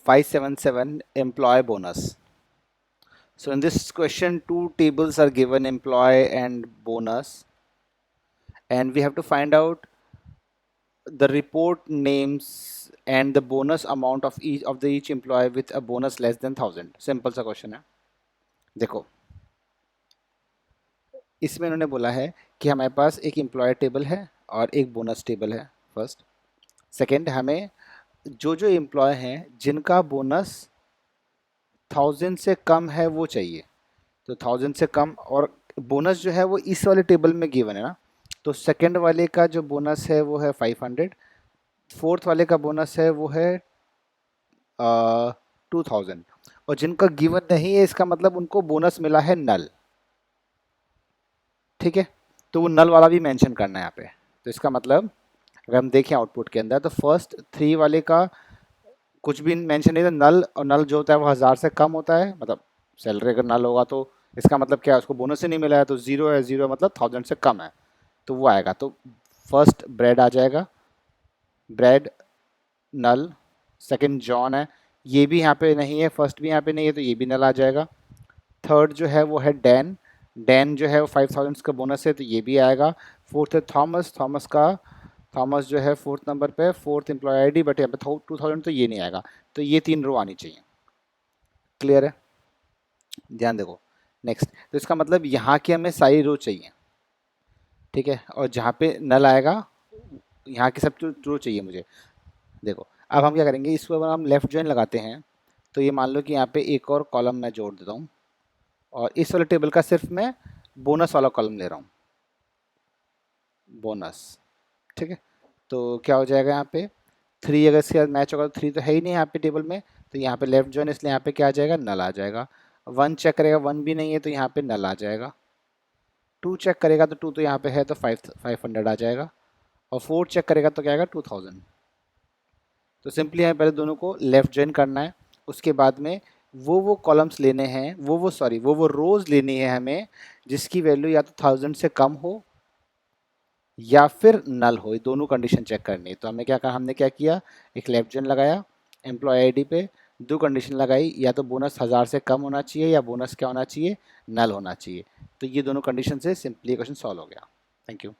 577 employee bonus. So in this question, two tables are given, employee and bonus, and we have to find out the report names and the bonus amount of each employee with a bonus less than 1000. Simple सा question है. देखो, इसमें उन्होंने बोला है कि हमारे पास एक एम्प्लॉय टेबल है और एक बोनस टेबल है. फर्स्ट. सेकंड, हमें जो जो एम्प्लॉय हैं जिनका बोनस 1000 से कम है वो चाहिए. तो 1000 से कम, और बोनस जो है वो इस वाले टेबल में गिवन है ना. तो सेकंड वाले का जो बोनस है वो है 500. फोर्थ वाले का बोनस है वो है 2000. और जिनका गिवन नहीं है इसका मतलब उनको बोनस मिला है नल. ठीक है, तो वो नल वाला भी मेंशन करना है यहाँ पे. तो इसका मतलब अगर हम देखें आउटपुट के अंदर, तो फर्स्ट 3 वाले का कुछ भी मेंशन नहीं था नल, और नल जो होता है वो 1000 से कम होता है. मतलब सैलरी अगर नल होगा तो इसका मतलब क्या है, उसको बोनस ही नहीं मिला है. तो जीरो है, जीरो मतलब 1000 से कम है, तो वो आएगा. तो फर्स्ट ब्रेड आ जाएगा, ब्रेड नल. सेकंड जॉन है, ये भी यहाँ पे नहीं है, फर्स्ट भी यहाँ पे नहीं है, तो ये भी नल आ जाएगा. थर्ड जो है वो है डैन, डैन जो है वो 5000 का बोनस है, तो ये भी आएगा. फोर्थ है थॉमस, थॉमस जो है फोर्थ नंबर पे, फोर्थ एम्प्लॉय आईडी, बट यहाँ पे 2000, तो ये नहीं आएगा. तो ये 3 रो आनी चाहिए. क्लियर है? ध्यान देखो. नेक्स्ट, तो इसका मतलब यहाँ की हमें सारी रो चाहिए. ठीक है, और जहाँ पे नल आएगा यहाँ की सब रो चाहिए मुझे. देखो, अब हम क्या करेंगे, इसको अगर हम लेफ्ट जॉइन लगाते हैं तो ये मान लो कि यहाँ पे एक और कॉलम मैं जोड़ देता हूँ, और इस वाले टेबल का सिर्फ मैं बोनस वाला कॉलम ले रहा हूँ, बोनस. ठीक है, तो क्या हो जाएगा यहाँ पे 3, अगर इसके साथ मैच होगा तो 3 तो है ही नहीं यहाँ पे टेबल में, तो यहाँ पे लेफ्ट जॉइन, इसलिए यहाँ पे क्या आ जाएगा, नल आ जाएगा. 1 चेक करेगा, 1 भी नहीं है तो यहाँ पे नल आ जाएगा. 2 चेक करेगा तो 2 तो यहाँ पे है, तो 500 आ जाएगा. और 4 चेक करेगा तो क्या आएगा, 2000. तो सिंपली हमें पहले दोनों को लेफ्ट जॉइन करना है. उसके बाद में वो कॉलम्स लेने हैं, वो रोज लेनी है हमें जिसकी वैल्यू या तो 1000 से कम हो या फिर नल हो. ये दोनों कंडीशन चेक करनी है. तो हमें क्या कहा, हमने क्या किया, एक लेफ्ट जॉइन लगाया एम्प्लॉय आईडी पे, दो कंडीशन लगाई, या तो बोनस 1000 से कम होना चाहिए या बोनस क्या होना चाहिए, नल होना चाहिए. तो ये दोनों कंडीशन से सिंपली क्वेश्चन सॉल्व हो गया. Thank you.